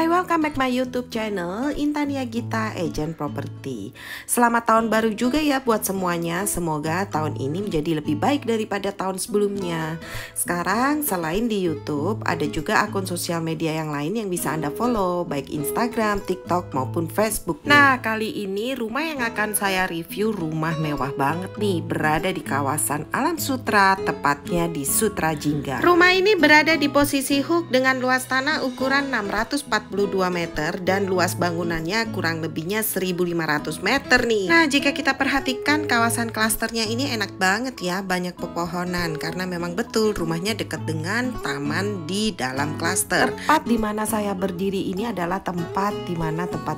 Hai, welcome back my YouTube channel Intania Gita Agent Property. Selamat tahun baru juga ya buat semuanya. Semoga tahun ini menjadi lebih baik daripada tahun sebelumnya. Sekarang selain di YouTube, ada juga akun sosial media yang lain yang bisa Anda follow, baik Instagram, TikTok maupun Facebook. Nah, kali ini rumah yang akan saya review rumah mewah banget nih, berada di kawasan Alam Sutera, tepatnya di Sutrajingga. Rumah ini berada di posisi hook dengan luas tanah ukuran 642 meter dan luas bangunannya kurang lebihnya 1500 meter nih. Nah, jika kita perhatikan kawasan klasternya ini enak banget ya, banyak pepohonan karena memang betul rumahnya dekat dengan taman di dalam klaster. Tempat di mana saya berdiri ini adalah tempat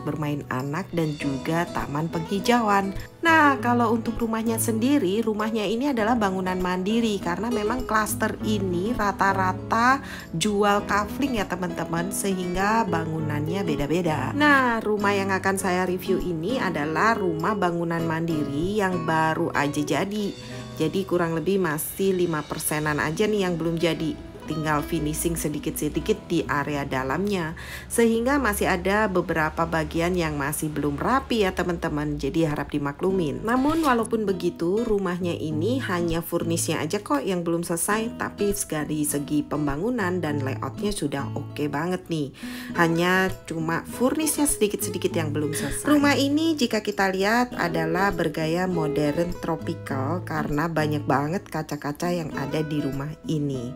bermain anak dan juga taman penghijauan. Nah, kalau untuk rumahnya sendiri, rumahnya ini adalah bangunan mandiri karena memang klaster ini rata-rata jual kafling ya teman-teman, sehingga bangunannya beda-beda. Nah, rumah yang akan saya review ini adalah rumah bangunan mandiri yang baru aja jadi. Jadi kurang lebih masih 5%-an aja nih yang belum jadi. Tinggal finishing sedikit-sedikit di area dalamnya, sehingga masih ada beberapa bagian yang masih belum rapi ya teman-teman, jadi harap dimaklumin. Namun walaupun begitu, rumahnya ini hanya furnishnya aja kok yang belum selesai, tapi dari segi pembangunan dan layoutnya sudah oke banget nih. Hanya cuma furnishnya sedikit-sedikit yang belum selesai. Rumah ini jika kita lihat adalah bergaya modern tropical karena banyak banget kaca-kaca yang ada di rumah ini.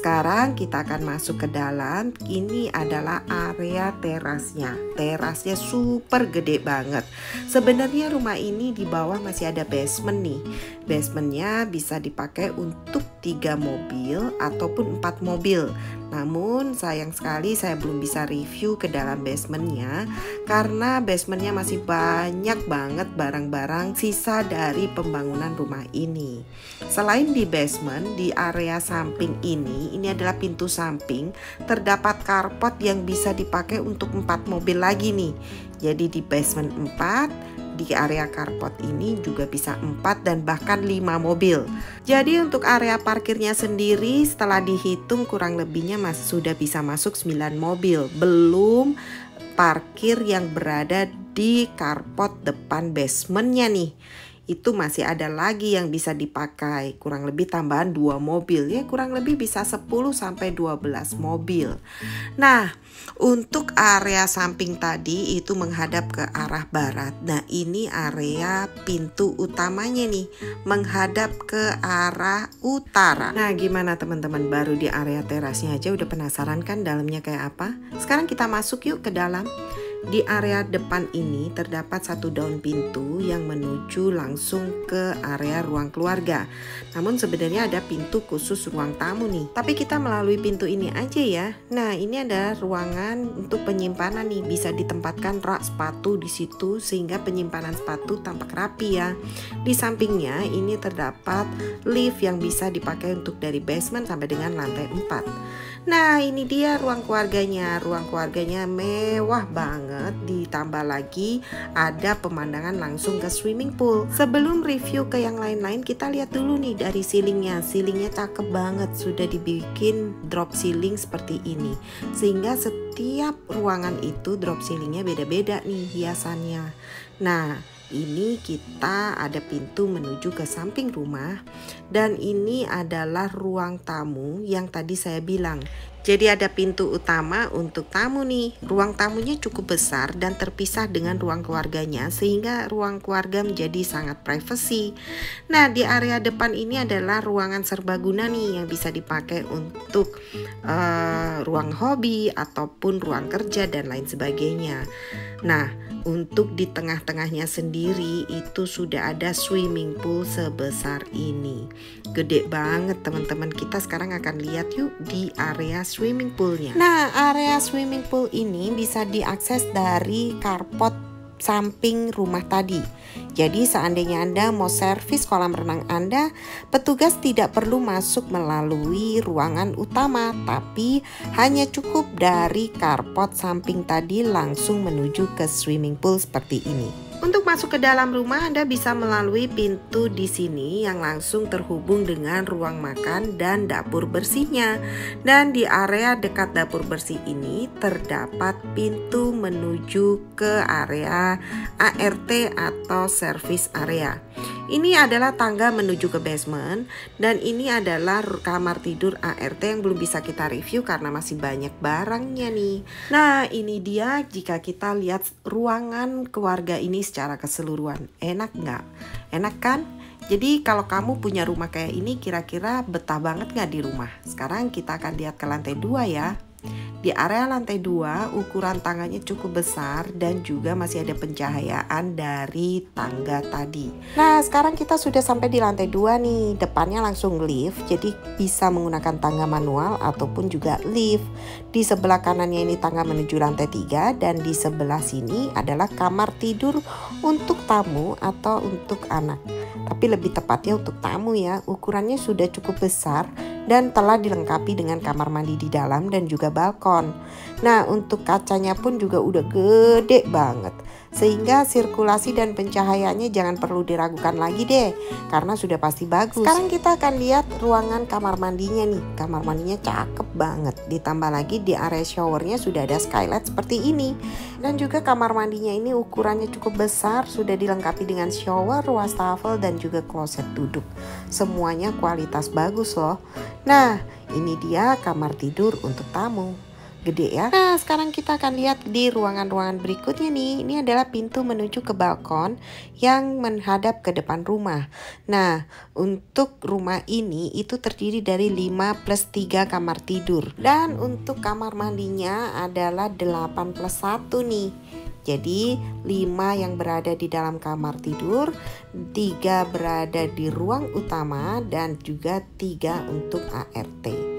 Sekarang kita akan masuk ke dalam. Ini adalah area terasnya. Terasnya super gede banget. Sebenarnya rumah ini di bawah masih ada basement nih. Basementnya bisa dipakai untuk 3 mobil ataupun 4 mobil. Namun sayang sekali saya belum bisa review ke dalam basementnya karena basementnya masih banyak banget barang-barang sisa dari pembangunan rumah ini. Selain di basement, di area samping ini adalah pintu samping, terdapat carport yang bisa dipakai untuk 4 mobil lagi nih. Jadi di basement 4, di area carport ini juga bisa 4 dan bahkan 5 mobil. Jadi untuk area parkirnya sendiri setelah dihitung kurang lebihnya sudah bisa masuk 9 mobil. Belum parkir yang berada di carport depan basementnya nih. Itu masih ada lagi yang bisa dipakai, kurang lebih tambahan 2 mobil ya, kurang lebih bisa 10 sampai 12 mobil. Nah, untuk area samping tadi itu menghadap ke arah barat. Nah, ini area pintu utamanya nih, menghadap ke arah utara. Nah, gimana teman-teman, baru di area terasnya aja udah penasaran kan dalamnya kayak apa? Sekarang kita masuk yuk ke dalam. Di area depan ini terdapat 1 daun pintu yang menuju langsung ke area ruang keluarga. Namun sebenarnya ada pintu khusus ruang tamu nih. Tapi kita melalui pintu ini aja ya. Nah, ini ada ruangan untuk penyimpanan nih. Bisa ditempatkan rak sepatu di situ sehingga penyimpanan sepatu tampak rapi ya. Di sampingnya ini terdapat lift yang bisa dipakai untuk dari basement sampai dengan lantai 4. Nah, ini dia ruang keluarganya. Ruang keluarganya mewah banget. Ditambah lagi ada pemandangan langsung ke swimming pool. Sebelum review ke yang lain-lain, kita lihat dulu nih dari ceilingnya. Ceilingnya cakep banget. Sudah dibikin drop ceiling seperti ini, sehingga setiap ruangan itu drop ceilingnya beda-beda nih hiasannya. Nah, ini kita ada pintu menuju ke samping rumah, dan ini adalah ruang tamu yang tadi saya bilang. Jadi ada pintu utama untuk tamu nih. Ruang tamunya cukup besar dan terpisah dengan ruang keluarganya, sehingga ruang keluarga menjadi sangat privacy. Nah, di area depan ini adalah ruangan serbaguna nih yang bisa dipakai untuk ruang hobi ataupun ruang kerja dan lain sebagainya. Nah, untuk di tengah-tengahnya sendiri itu sudah ada swimming pool sebesar ini. Gede banget teman-teman. Kita sekarang akan lihat yuk di area swimming poolnya. Nah, area swimming pool ini bisa diakses dari carport samping rumah tadi. Jadi seandainya Anda mau servis kolam renang Anda, petugas tidak perlu masuk melalui ruangan utama, tapi hanya cukup dari carport samping tadi langsung menuju ke swimming pool seperti ini. Untuk masuk ke dalam rumah, Anda bisa melalui pintu di sini yang langsung terhubung dengan ruang makan dan dapur bersihnya. Dan di area dekat dapur bersih ini terdapat pintu menuju ke area ART atau service area. Ini adalah tangga menuju ke basement dan ini adalah kamar tidur ART yang belum bisa kita review karena masih banyak barangnya nih. Nah, ini dia jika kita lihat ruangan keluarga ini secara keseluruhan. Enak nggak? Enak kan? Jadi kalau kamu punya rumah kayak ini kira-kira betah banget nggak di rumah? Sekarang kita akan lihat ke lantai 2 ya. Di area lantai 2 ukuran tangganya cukup besar dan juga masih ada pencahayaan dari tangga tadi. Nah, sekarang kita sudah sampai di lantai 2 nih. Depannya langsung lift, jadi bisa menggunakan tangga manual ataupun juga lift. Di sebelah kanannya ini tangga menuju lantai 3 dan di sebelah sini adalah kamar tidur untuk tamu atau untuk anak. Tapi lebih tepatnya untuk tamu ya. Ukurannya sudah cukup besar dan telah dilengkapi dengan kamar mandi di dalam dan juga balkon. Nah, untuk kacanya pun juga udah gede banget, sehingga sirkulasi dan pencahayaannya jangan perlu diragukan lagi deh, karena sudah pasti bagus. Sekarang kita akan lihat ruangan kamar mandinya nih. Kamar mandinya cakep banget, ditambah lagi di area showernya sudah ada skylight seperti ini. Dan juga kamar mandinya ini ukurannya cukup besar, sudah dilengkapi dengan shower, wastafel dan juga kloset duduk. Semuanya kualitas bagus loh. Nah, ini dia kamar tidur untuk tamu. Gede ya. Nah, sekarang kita akan lihat di ruangan-ruangan berikutnya nih. Ini adalah pintu menuju ke balkon yang menghadap ke depan rumah. Nah, untuk rumah ini itu terdiri dari 5 plus 3 kamar tidur. Dan untuk kamar mandinya adalah 8 plus 1 nih. Jadi 5 yang berada di dalam kamar tidur, 3 berada di ruang utama dan juga 3 untuk ART.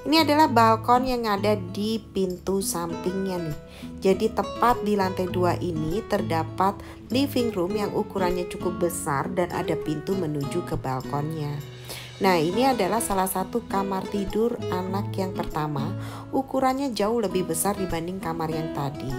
Ini adalah balkon yang ada di pintu sampingnya nih. Jadi tepat di lantai 2 ini terdapat living room yang ukurannya cukup besar dan ada pintu menuju ke balkonnya. Nah, ini adalah salah satu kamar tidur anak yang pertama. Ukurannya jauh lebih besar dibanding kamar yang tadi.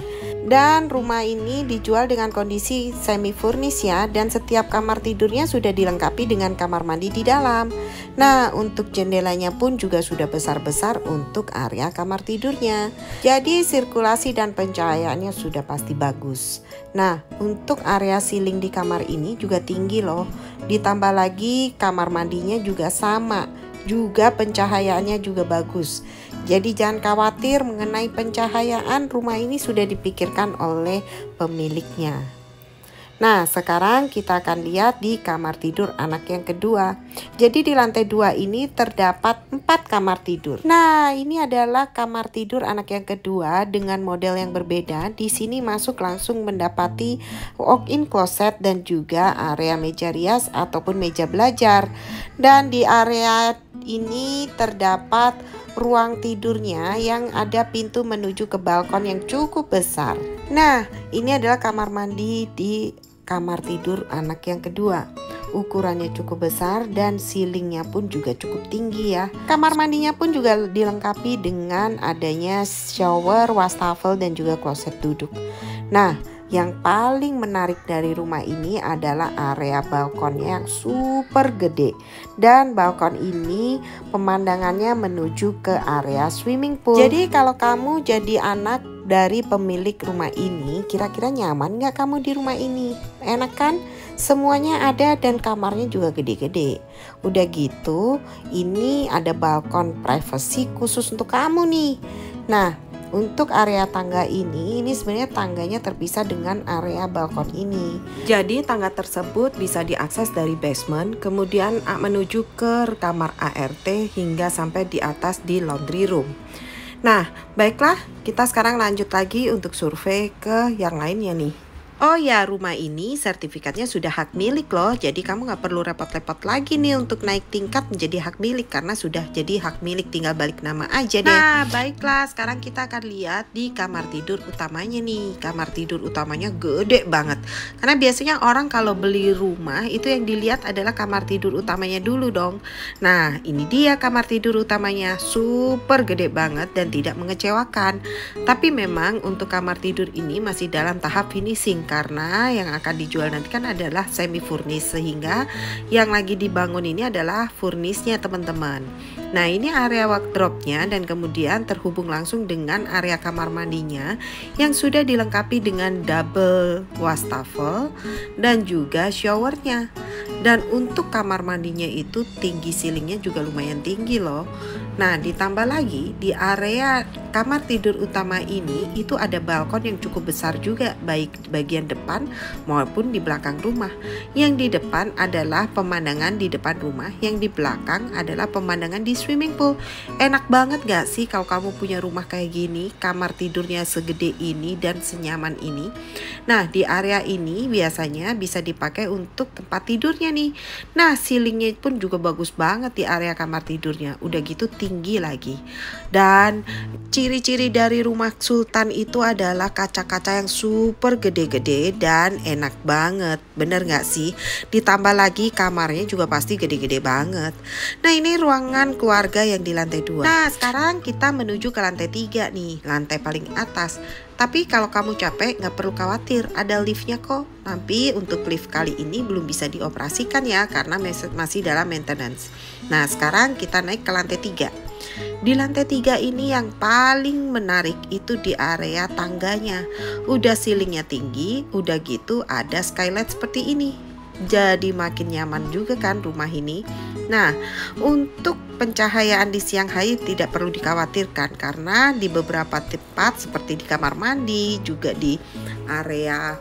Dan rumah ini dijual dengan kondisi semi furnish ya, dan setiap kamar tidurnya sudah dilengkapi dengan kamar mandi di dalam. Nah, untuk jendelanya pun juga sudah besar-besar untuk area kamar tidurnya. Jadi sirkulasi dan pencahayaannya sudah pasti bagus. Nah, untuk area ceiling di kamar ini juga tinggi loh. Ditambah lagi kamar mandinya juga sama, juga pencahayaannya juga bagus. Jadi jangan khawatir mengenai pencahayaan, rumah ini sudah dipikirkan oleh pemiliknya. Nah, sekarang kita akan lihat di kamar tidur anak yang kedua. Jadi di lantai 2 ini terdapat 4 kamar tidur. Nah, ini adalah kamar tidur anak yang kedua dengan model yang berbeda. Di sini masuk langsung mendapati walk-in closet dan juga area meja rias ataupun meja belajar. Dan di area ini terdapat ruang tidurnya yang ada pintu menuju ke balkon yang cukup besar. Nah, ini adalah kamar mandi di kamar tidur anak yang kedua. Ukurannya cukup besar dan ceilingnya pun juga cukup tinggi ya. Kamar mandinya pun juga dilengkapi dengan adanya shower, wastafel dan juga kloset duduk. Nah, yang paling menarik dari rumah ini adalah area balkonnya yang super gede. Dan balkon ini pemandangannya menuju ke area swimming pool. Jadi kalau kamu jadi anak dari pemilik rumah ini, kira-kira nyaman gak kamu di rumah ini? Enak kan? Semuanya ada dan kamarnya juga gede-gede. Udah gitu, ini ada balkon privacy khusus untuk kamu nih. Nah, untuk area tangga ini sebenarnya tangganya terpisah dengan area balkon ini. Jadi tangga tersebut bisa diakses dari basement, kemudian menuju ke kamar ART hingga sampai di atas di laundry room. Nah, baiklah, kita sekarang lanjut lagi untuk survei ke yang lainnya nih. Oh ya, rumah ini sertifikatnya sudah hak milik loh. Jadi kamu nggak perlu repot-repot lagi nih untuk naik tingkat menjadi hak milik, karena sudah jadi hak milik, tinggal balik nama aja deh. Nah, baiklah, sekarang kita akan lihat di kamar tidur utamanya nih. Kamar tidur utamanya gede banget. Karena biasanya orang kalau beli rumah itu yang dilihat adalah kamar tidur utamanya dulu dong. Nah, ini dia kamar tidur utamanya, super gede banget dan tidak mengecewakan. Tapi memang untuk kamar tidur ini masih dalam tahap finishing. karena yang akan dijual nanti kan adalah semi furnish, sehingga yang lagi dibangun ini adalah furnishnya teman-teman. Nah, ini area wardrobe-nya dan kemudian terhubung langsung dengan area kamar mandinya yang sudah dilengkapi dengan double wastafel dan juga showernya. Dan untuk kamar mandinya itu tinggi ceilingnya juga lumayan tinggi loh. Nah, ditambah lagi di area kamar tidur utama ini itu ada balkon yang cukup besar juga, baik di bagian depan maupun di belakang rumah. Yang di depan adalah pemandangan di depan rumah, yang di belakang adalah pemandangan di swimming pool. Enak banget gak sih kalau kamu punya rumah kayak gini, kamar tidurnya segede ini dan senyaman ini. Nah, di area ini biasanya bisa dipakai untuk tempat tidurnya nih. Nah, ceilingnya pun juga bagus banget di area kamar tidurnya. Udah gitu tinggi lagi. Dan ciri-ciri dari rumah sultan itu adalah kaca-kaca yang super gede-gede dan enak banget. Bener gak sih? Ditambah lagi kamarnya juga pasti gede-gede banget. Nah, ini ruangan keluarga yang di lantai 2. Nah, sekarang kita menuju ke lantai 3 nih, lantai paling atas. Tapi kalau kamu capek gak perlu khawatir, ada liftnya kok. Tapi untuk lift kali ini belum bisa dioperasikan ya, karena masih dalam maintenance. Nah, sekarang kita naik ke lantai 3. Di lantai 3 ini yang paling menarik itu di area tangganya. Udah ceilingnya tinggi, udah gitu ada skylight seperti ini. Jadi makin nyaman juga kan rumah ini. Nah, untuk pencahayaan di siang hari tidak perlu dikhawatirkan, karena di beberapa tempat seperti di kamar mandi, juga di area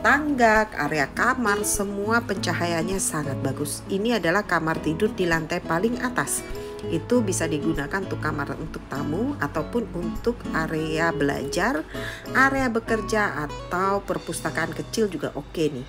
tangga, area kamar, semua pencahayaannya sangat bagus. Ini adalah kamar tidur di lantai paling atas. Itu bisa digunakan untuk kamar untuk tamu ataupun untuk area belajar, area bekerja, atau perpustakaan kecil juga oke nih.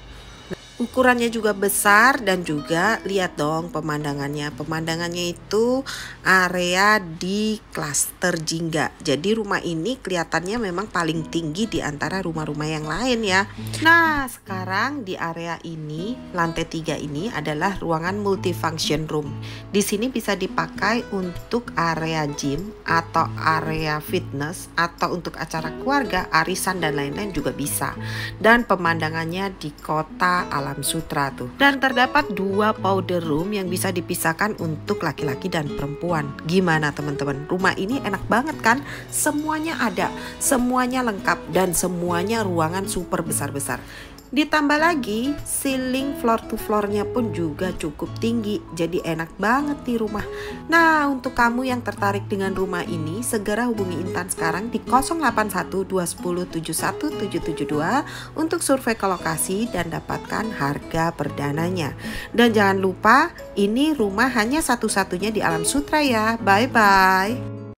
Ukurannya juga besar dan juga lihat dong pemandangannya. Pemandangannya itu area di klaster Jingga. Jadi rumah ini kelihatannya memang paling tinggi di antara rumah-rumah yang lain ya. Nah, sekarang di area ini, lantai 3 ini adalah ruangan multifunction room. Di sini bisa dipakai untuk area gym atau area fitness atau untuk acara keluarga, arisan dan lain-lain juga bisa. Dan pemandangannya di kota Alam Sutera tuh. Dan terdapat 2 powder room yang bisa dipisahkan untuk laki-laki dan perempuan. Gimana teman-teman? Rumah ini enak banget kan? Semuanya ada, semuanya lengkap, dan semuanya ruangan super besar-besar. Ditambah lagi ceiling floor to floornya pun juga cukup tinggi, jadi enak banget di rumah. Nah, untuk kamu yang tertarik dengan rumah ini, segera hubungi Intan sekarang di 081 210 71772 untuk survei ke lokasi dan dapatkan harga perdananya. Dan jangan lupa, ini rumah hanya satu-satunya di Alam Sutera ya. Bye bye.